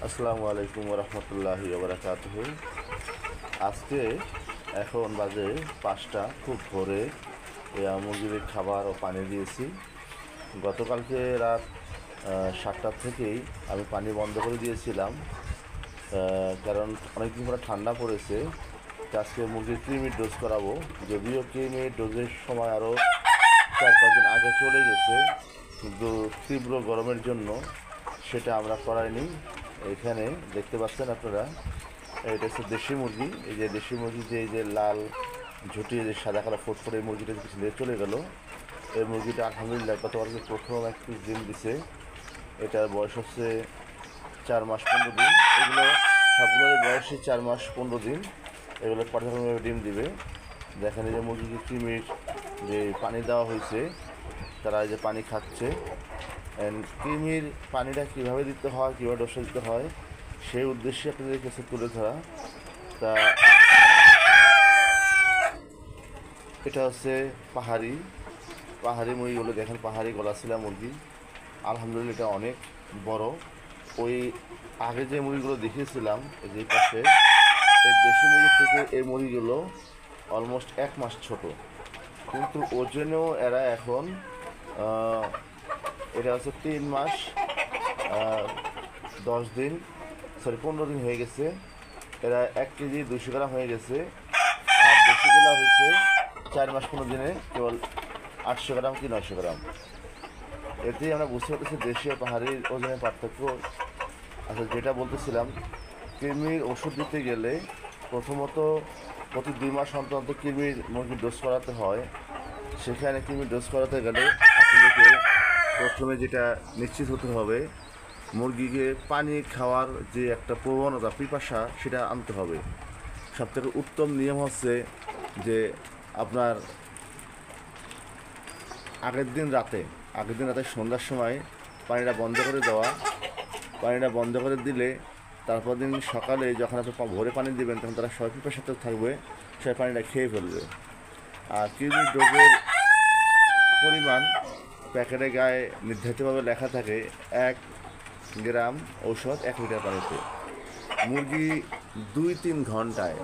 আসসালামু আলাইকুম রহমতুল্লাহি ওবরাকাতুহু। আজকে এখন বাজে 5টা, খুব ভোরে মুরগির খাবার ও পানি দিয়েছি। গতকালকে রাত 7টার থেকেই আমি পানি বন্ধ করে দিয়েছিলাম, কারণ অনেকদিন পরে ঠান্ডা পড়েছে। তো আজকে মুরগির কৃমির ডোজ করাবো। যদিও কৃমির ডোজের সময় আরও 4-5 দিন আগে চলে গেছে, কিন্তু তীব্র গরমের জন্য সেটা আমরা করাইনি। এখানে দেখতে পাচ্ছেন আপনারা, এটা হচ্ছে দেশি মুরগি। এই যে দেশি মুরগি, যে এই যে লাল ঝুটি, যে সাদা কালো ফুটফুটে এই মুরগিটা কিছু দিয়ে চলে গেল। এই মুরগিটা আলহামদুলিল্লাহ গতকালকে প্রথম একটু ডিম দিছে। এটার বয়স হচ্ছে 4 মাস 15 দিন। এগুলো সবগুলোর বয়সই 4 মাস 15 দিন। এগুলো পর্যায়ক্রমে ডিম দিবে। দেখেন এই যে মুরগিকে কৃমির যে পানি দেওয়া হয়েছে, তারা এই যে পানি খাচ্ছে। কৃমির পানিটা কীভাবে দিতে হয়, কীভাবে ডোজ দিতে হয়, সেই উদ্দেশ্যে আপনাদের কাছে তুলে ধরা। তা এটা হচ্ছে পাহাড়ি মুরগিগুলো। দেখেন পাহাড়ি গলাশিলা মুরগি, আলহামদুলিল্লাহ এটা অনেক বড়। ওই আগে যে মুরগিগুলো দেখিয়েছিলাম এই যে পাশে, এই দেশি মুরগি থেকে এই মুরগিগুলো অলমোস্ট 1 মাস ছোট, কিন্তু ওজনেও এরা এখন এটা হচ্ছে 3 মাস 10 দিন, 15 দিন হয়ে গেছে। এরা 1 কেজি 200 গ্রাম হয়ে গেছে। আর দেশিগুলো হচ্ছে 4 মাস 15 দিনে কেবল 800 গ্রাম কি 900 গ্রাম। এতেই আমরা বুঝতে পারতেছি দেশি আর পাহাড়ির ওজনের পার্থক্য। আচ্ছা, যেটা বলতেছিলাম, কৃমির ওষুধ দিতে গেলে প্রথমত প্রতি 2 মাস অন্তর অন্তর কৃমির মুরগির ডোজ করাতে হয়। সেখানে কৃমির ডোজ করাতে গেলে আপনাদেরকে প্রথমে যেটা নিশ্চিত হতে হবে, মুরগিকে পানি খাওয়ার যে একটা প্রবণতা, পিপাসা, সেটা আনতে হবে। সবথেকে উত্তম নিয়ম হচ্ছে যে আপনার আগের দিন রাতে সন্ধ্যার সময় পানিটা বন্ধ করে দেওয়া। পানিটা বন্ধ করে দিলে তারপর দিন সকালে যখন আপনি ভোরে পানি দেবেন, তখন তারা সবাই পিপাসাতে থাকবে, সে পানিটা খেয়ে ফেলবে। আর কৃমির ডোজের পরিমাণ প্যাকেটের গায়ে নির্ধারিতভাবে লেখা থাকে 1 গ্রাম ঔষধ 1 লিটার পানিতে। মুরগি 2-3 ঘন্টায়,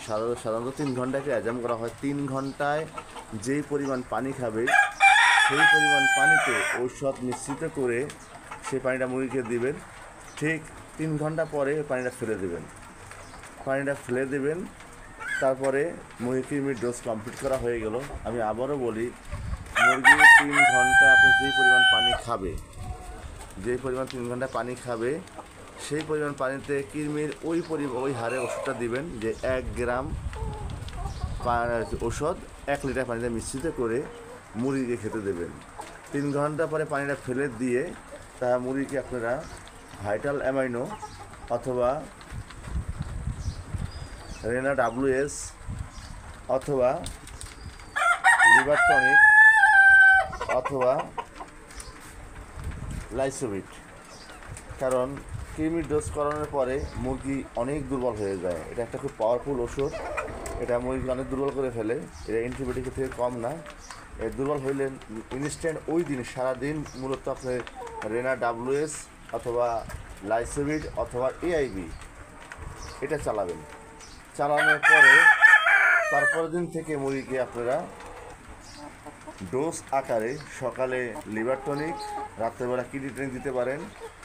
সাধারণত 3 ঘন্টাকে অ্যাজাম করা হয়, 3 ঘন্টায় যেই পরিমাণ পানি খাবে সেই পরিমাণ পানিতে ঔষধ মিশ্রিত করে সেই পানিটা মুরগিকে দিবেন। ঠিক 3 ঘন্টা পরে পানিটা ফেলে দেবেন। তারপরে মুরগি কৃমির ডোজ কমপ্লিট করা হয়ে গেল। আমি আবারও বলি, মুরগি 3 ঘন্টা আপনি যেই পরিমাণ পানি খাবে, 3 ঘন্টা পানি খাবে, সেই পরিমাণ পানিতে কৃমির ওই হারে ওষুধটা দিবেন, যে 1 গ্রাম ওষুধ 1 লিটার পানিতে মিশ্রিত করে মুরগিকে খেতে দেবেন। 3 ঘন্টা পরে পানিটা ফেলে দিয়ে তা মুরগিকে আপনারা ভাইটাল অ্যামাইনো অথবা রেনা WS অথবা লিভার টনিক অথবা লাইসোভিট, কারণ কৃমির ডোজ করানোর পরে মুরগি অনেক দুর্বল হয়ে যায়। এটা একটা খুব পাওয়ারফুল ওষুধ, এটা মুরগি অনেক দুর্বল করে ফেলে। এটা অ্যান্টিবায়োটিকের থেকে কম না। দুর্বল হইলে ইনস্ট্যান্ট ওই দিন সারাদিন মূলত আপনি রেনা WS অথবা লাইসোভিট অথবা AIB এটা চালানোর পরে তারপরের দিন থেকে মুরগিকে আপনারা ডোজ আকারে সকালে লিভার টনিক, রাত্রেবেলা কিডনি টনিক দিতে পারেন,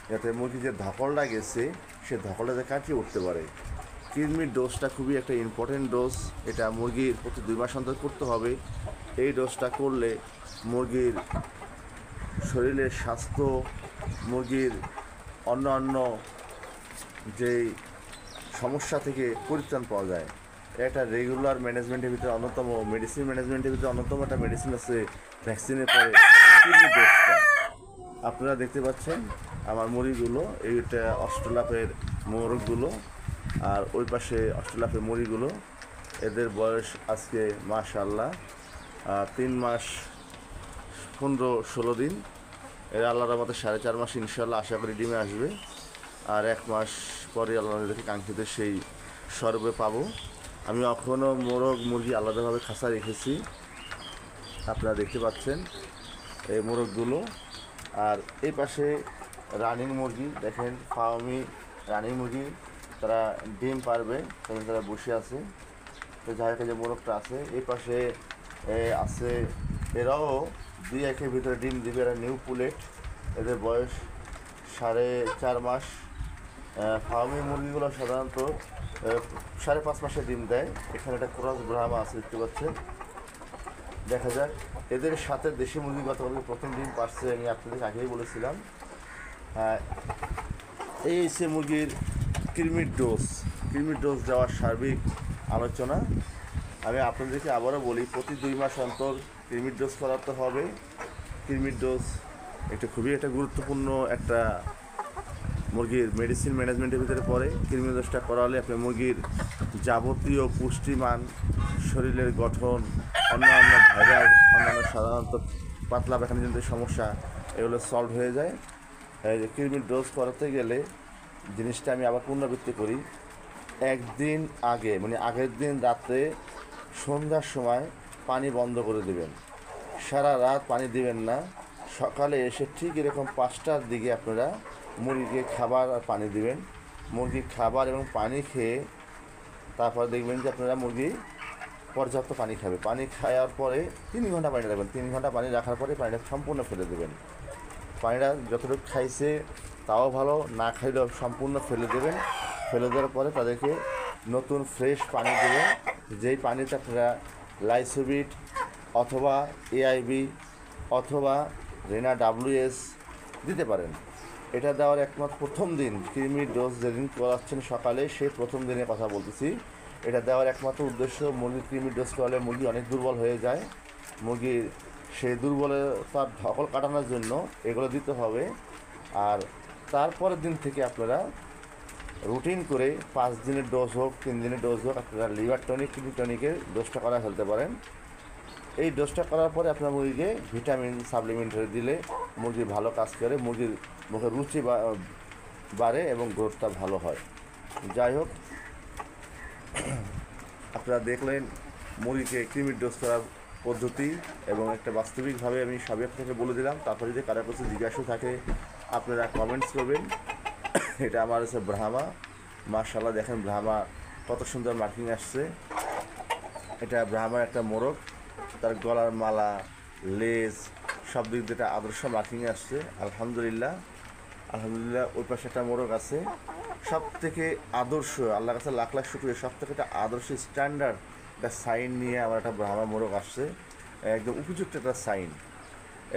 যাতে মুরগি যে ধকলটা গেছে সে ধকলটাতে কাটিয়ে উঠতে পারে। কৃমির ডোজটা খুবই একটা ইম্পর্টেন্ট ডোজ। এটা মুরগির প্রতি 2 মাস অন্তর করতে হবে। এই ডোজটা করলে মুরগির শরীরের স্বাস্থ্য, মুরগির অন্য যেই সমস্যা থেকে পরিত্রাণ পাওয়া যায়। একটা রেগুলার ম্যানেজমেন্টের ভিতরে অন্যতম, মেডিসিন ম্যানেজমেন্টের ভিতরে অন্যতম একটা মেডিসিন আছে ভ্যাকসিনের পরে কৃমির ডোজটা। আপনারা দেখতে পাচ্ছেন আমার মুরগিগুলো, এইটা অস্ট্রেলাপের মোরগগুলো, আর ওই পাশে অস্ট্রেলাপের মুরগিগুলো। এদের বয়স আজকে মাশাআল্লাহ 3 মাস 15-16 দিন। এরা আল্লাহর রহমতে 4.5 মাস ইনশাআল্লাহ আশা করি ডিমে আসবে। আর 1 মাস পরে আল্লাহ দেখে কাঙ্ক্ষিত সেই সর্বে পাবো। আমি এখনও মুরগি আলাদাভাবে খাঁচা রেখেছি, আপনারা দেখতে পাচ্ছেন এই মোরগগুলো। আর এই পাশে রানিং মুরগি দেখেন, ফার্মি রানী মুরগি তারা ডিম পারবে, তখন তারা বসে আছে। তো যাই হোক, যে মোরগটা আছে এই পাশে আছে, এরাও 2-1 ভিতরে ডিম দিবে। এরা নিউ পুলেট, এদের বয়স 4.5 মাস। ফার্মি মুরগিগুলো সাধারণত 5.5 মাসে ডিম দেয়। এখানে একটা ক্রস ব্রাহ্মা আছে, দেখতে পাচ্ছেন। দেখা যাক, এদের সাথে দেশি মুরগি গতকালকে প্রথম ডিম পারছে, আমি আপনাদের আগেই বলেছিলাম। এই হচ্ছে মুরগির কৃমির ডোজ দেওয়ার সার্বিক আলোচনা। আমি আপনাদেরকে আবারও বলি, প্রতি 2 মাস অন্তর কৃমির ডোজ করাতে হবে। কৃমির ডোজ খুবই একটা গুরুত্বপূর্ণ একটা মুরগির মেডিসিন ম্যানেজমেন্টের ভিতরে পড়ে। কৃমির ডোজটা করালে আপনার মুরগির যাবতীয় পুষ্টিমান, শরীরের গঠন, অন্যান্য ভাইরাস, অন্যান্য সাধারণত পাতলা পায়খানাজনিত সমস্যা, এগুলো সলভ হয়ে যায়। কৃমির ডোজ করাতে গেলে জিনিসটা আমি আবার পুনরাবৃত্তি করি, একদিন আগে মানে আগের দিন রাতে সন্ধ্যার সময় পানি বন্ধ করে দেবেন। সারা রাত পানি দিবেন না। সকালে এসে ঠিক এরকম 5টার দিকে আপনারা মুরগিকে খাবার আর পানি দিবেন। মুরগি খাবার এবং পানি খেয়ে তারপর দেখবেন যে আপনারা মুরগি পর্যাপ্ত পানি খাবে। পানি খাওয়ার পরে 3 ঘন্টা পানি রাখবেন। 3 ঘন্টা পানি রাখার পরে পানিটা সম্পূর্ণ ফেলে দেবেন। পানিটা যতটুকু খাইছে তাও ভালো, না খাইলেও সম্পূর্ণ ফেলে দেবেন। ফেলে দেওয়ার পরে তাদেরকে নতুন ফ্রেশ পানি দেবেন, যেই পানিতে আপনারা লাইসোবিট অথবা AIB অথবা রেনা WS দিতে পারেন। এটা দেওয়ার একমাত্র প্রথম দিন, কৃমির ডোজ যেদিন করাচ্ছেন সকালে, সেই প্রথম দিনের কথা বলতেছি। এটা দেওয়ার একমাত্র উদ্দেশ্য, মুরগির কৃমির ডোজ করালে মুরগি অনেক দুর্বল হয়ে যায়। মুরগির সেই দুর্বলতার ধকল কাটানোর জন্য এগুলো দিতে হবে। আর তারপরের দিন থেকে আপনারা রুটিন করে 5 দিনের ডোজ হোক, 3 দিনের ডোজ হোক, আপনারা লিভার টনিক, কিডনি টনিকের ডোজটা করা ফেলতে পারেন। এই ডোজটা করার পরে আপনার মুরগিকে ভিটামিন সাপ্লিমেন্টারি দিলে মুরগি ভালো কাজ করে, মুরগির মুখে রুচি বাড়ে এবং গ্রোথটা ভালো হয়। যাই হোক, আপনারা দেখলেন মুরগিকে কৃমির ডোজ করার পদ্ধতি এবং একটা বাস্তবিকভাবে আমি সবই আপনাকে বলে দিলাম। তারপরে যদি কারো কাছে জিজ্ঞাসা থাকে আপনারা কমেন্টস করবেন। এটা আমার হচ্ছে ব্রাহ্মা, মাশাআল্লাহ দেখেন ব্রাহ্মা কত সুন্দর মার্কিং আসছে। এটা ব্রাহ্মার একটা মোরগ, তার গলার মালা, লেজ সব দিক দিয়ে আদর্শ মার্কিং আসছে। আলহামদুলিল্লাহ। ওই পাশে একটা মোরগ আছে, সব থেকে আদর্শ, আল্লাহর কাছে লাখ লাখ শুকরিয়া, সব থেকে একটা আদর্শ স্ট্যান্ডার্ড একটা সাইন নিয়ে আমার একটা ব্রাহ্মা মোরগ আসছে, একদম উপযুক্ত একটা সাইন।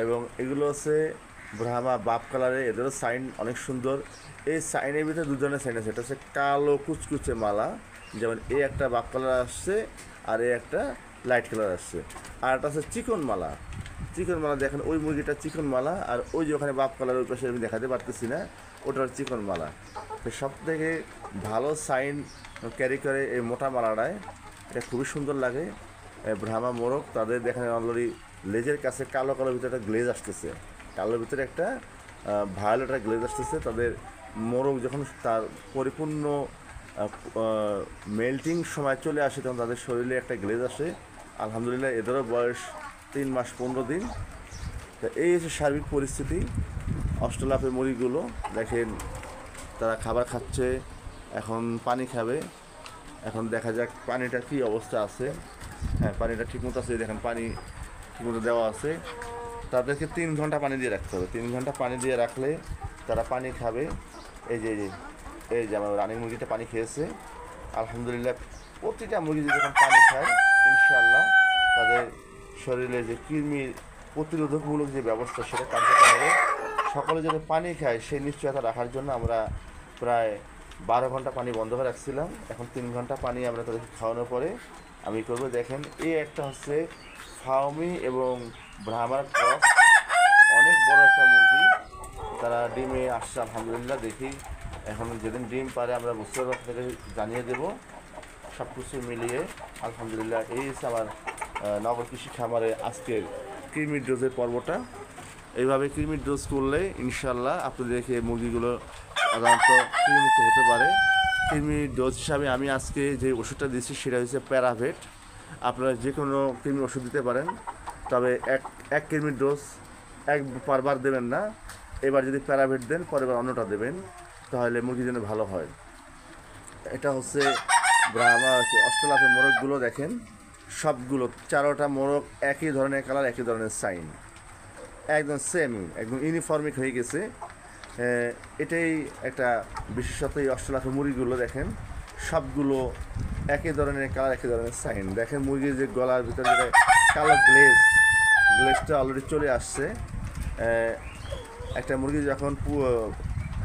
এবং এগুলো হচ্ছে ব্রাহ্মা বাপ কালারে, এদেরও সাইন অনেক সুন্দর। এই সাইনের ভিতরে 2 ধরনের সাইন আছে, এটা হচ্ছে কালো কুচকুচে মালা, যেমন এই একটা বাপ কালার আসছে আর এই একটা লাইট কালার আসছে। আর একটা হচ্ছে চিকন মালা। দেখেন ওই মুরগিটা চিকন মালা, আর ওই যে ওখানে বাপ কালার ওই পাশে আমি দেখাতে পারতেছি না, ওটার চিকন মালা। তো সব থেকে ভালো সাইন ক্যারি করে এই মোটা মালাটায়, এটা খুবই সুন্দর লাগে। ব্রাহ্মা মোরগ তাদের দেখেন অলরেডি লেজের কাছে কালো কালোর ভিতরে একটা গ্লেজ আসতেছে, কালোর ভিতরে একটা ভায়োলেট একটা গ্লেজ আসতেছে। তাদের মোরগ যখন তার পরিপূর্ণ মেল্টিং সময় চলে আসে তখন তাদের শরীরে একটা গ্লেজ আসে। আলহামদুলিল্লাহ, এদেরও বয়স 3 মাস 15 দিন। তো এই হচ্ছে সার্বিক পরিস্থিতি। অস্ট্রেলাপের মুরগিগুলো দেখেন তারা খাবার খাচ্ছে, এখন পানি খাবে। এখন দেখা যাক পানিটা কী অবস্থা আছে। হ্যাঁ, পানিটা ঠিকমতো আছে, দেখেন পানি ঠিকমতো দেওয়া আছে। তাদেরকে 3 ঘন্টা পানি দিয়ে রাখতে হবে। 3 ঘন্টা পানি দিয়ে রাখলে তারা পানি খাবে। এই যে আমার রানিং মুরগিটা পানি খেয়েছে। আলহামদুলিল্লাহ, প্রতিটা মুরগি যখন পানি খায় ইনশাআল্লাহ তাদের শরীরে যে কৃমির প্রতিরোধকমূলক যে ব্যবস্থা সেটা কার্যকর হবে। সকলে যদি পানি খায় সেই নিশ্চয়তা রাখার জন্য আমরা প্রায় 12 ঘন্টা পানি বন্ধ করে রাখছিলাম। এখন 3 ঘন্টা পানি আমরা তাদেরকে খাওয়ানোর পরে আমি করবো। দেখেন এই একটা হচ্ছে ফার্মি এবং ব্রাহ্মার ক্রস, অনেক বড় একটা মুরগি। তারা ডিমে আসছে আলহামদুলিল্লাহ। দেখি এখন যেদিন ডিম পারে আমরা বুঝতে পারবো, আপনাকে জানিয়ে দেবো। সব কিছু মিলিয়ে আলহামদুলিল্লাহ এই হচ্ছে আমার নগর কৃষি খামারে আজকের কৃমির ডোজের পর্বটা। এইভাবে কৃমির ডোজ করলে ইনশাল্লাহ আপনাদেরকে মুরগিগুলো সাধারণত কৃমিমুক্ত হতে পারে। কৃমির ডোজ হিসাবে আমি আজকে যে ওষুধটা দিচ্ছি সেটা হচ্ছে প্যারাভেট। আপনারা যে কোনো কৃমির ওষুধ দিতে পারেন, তবে এক কৃমির ডোজ বারবার দেবেন না। এবার যদি প্যারাভেট দেন পরের বার অন্যটা দেবেন। তাহলে মুরগির জন্য ভালো হয়। এটা হচ্ছে ব্রাহ্মা অস্ট্রেলাপের মোরগগুলো দেখেন, সবগুলো 4টা মোরগ একই ধরনের কালার, একই ধরনের সাইন, একদম সেম, একদম ইউনিফর্মিক হয়ে গেছে। এটাই একটা বিশেষত এই অস্ট্রেলাপের মুরগিগুলো দেখেন, সবগুলো একই ধরনের কালার, একই ধরনের সাইন। দেখেন মুরগির যে গলার ভিতরে যেটা কালো গ্লেজটা অলরেডি চলে আসছে। একটা মুরগি যখন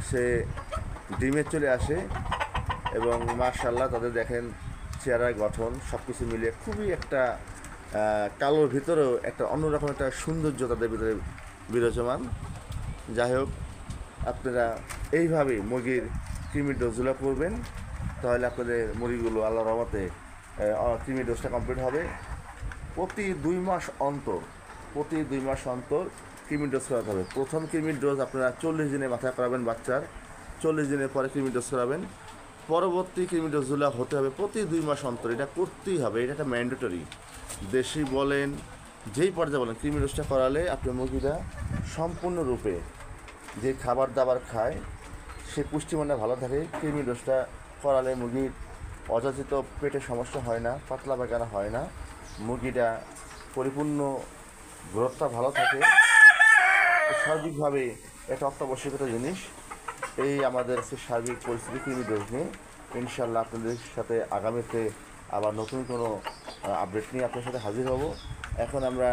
সে ডিমে চলে আসে এবং মাশাআল্লাহ তাদের দেখেন চেহারা গঠন সব কিছু মিলিয়ে খুবই একটা কালোর ভিতরেও একটা অন্যরকম একটা সৌন্দর্য তাদের ভিতরে বিরাজমান। যাই হোক, আপনারা এইভাবে মুরগির কৃমির ডোজগুলো করবেন, তাহলে আপনাদের মুরগিগুলো আল্লাহর রহমতে কৃমির ডোজটা কমপ্লিট হবে। প্রতি 2 মাস অন্তর কৃমির ডোজ করাতে হবে। প্রথম কৃমির ডোজ আপনারা 40 দিনের মাথায় করাবেন বাচ্চার, 40 দিনের পরে কৃমির ডোজ করাবেন। পরবর্তী কৃমির ডোজগুলো হতে হবে প্রতি 2 মাস অন্তর, এটা করতেই হবে, এটা একটা ম্যান্ডেটরি। দেশি বলেন যেই পর্যায়ে বলেন, কৃমির ডোজটা করালে আপনার মুরগিরা সম্পূর্ণরূপে যে খাবার দাবার খায় সে পুষ্টিমানটা ভালো থাকে। কৃমির ডোজটা করালে মুরগির অযাচিত পেটের সমস্যা হয় না, পাতলা পায়খানা হয় না, মুরগিটা পরিপূর্ণ গ্রোথটা ভালো থাকে। সার্বিকভাবে একটা অত্যাবশ্যক একটা জিনিস। এই আমাদের সার্বিক পরিস্থিতি কৃমি ডোজ নিয়ে ইনশাল্লাহ আপনাদের সাথে আগামীতে আবার নতুন কোনো আপডেট নিয়ে আপনার সাথে হাজির হব। এখন আমরা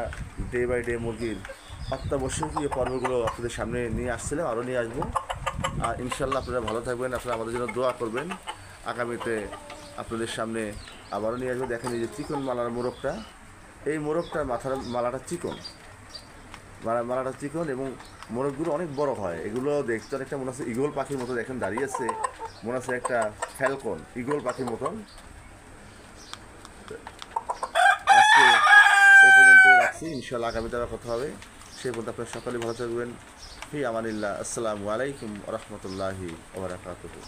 ডে বাই ডে মুরগির অত্যাবশ্যকীয় পর্বগুলো আপনাদের সামনে নিয়ে আসছিলাম, আরও নিয়ে আসবো। আর ইনশাল্লাহ আপনারা ভালো থাকবেন, আপনারা আমাদের জন্য দোয়া করবেন। আগামীতে আপনাদের সামনে আবারও নিয়ে আসবো। দেখেন এই যে চিকন মালার মোরগটা, এই মোরগটার মাথার মালাটা চিকন, মালাটা চিকন এবং মোরগগুলো অনেক বড় হয়। এগুলো দেখতে অনেকটা মনে হচ্ছে ঈগল পাখির মতো, দেখেন দাঁড়িয়েছে, মনে হচ্ছে একটা ফ্যালকন, ঈগল পাখির মতন। আজকে এই পর্যন্ত রাখছি, ইনশাল্লাহ আগামীতে আবার কথা হবে। সেই পর্যন্ত আপনার সকলেই ভালো থাকবেন। ফি আমানিল্লাহ। আসসালামু আলাইকুম ওয়া রাহমাতুল্লাহি ওয়া বারাকাতুহু।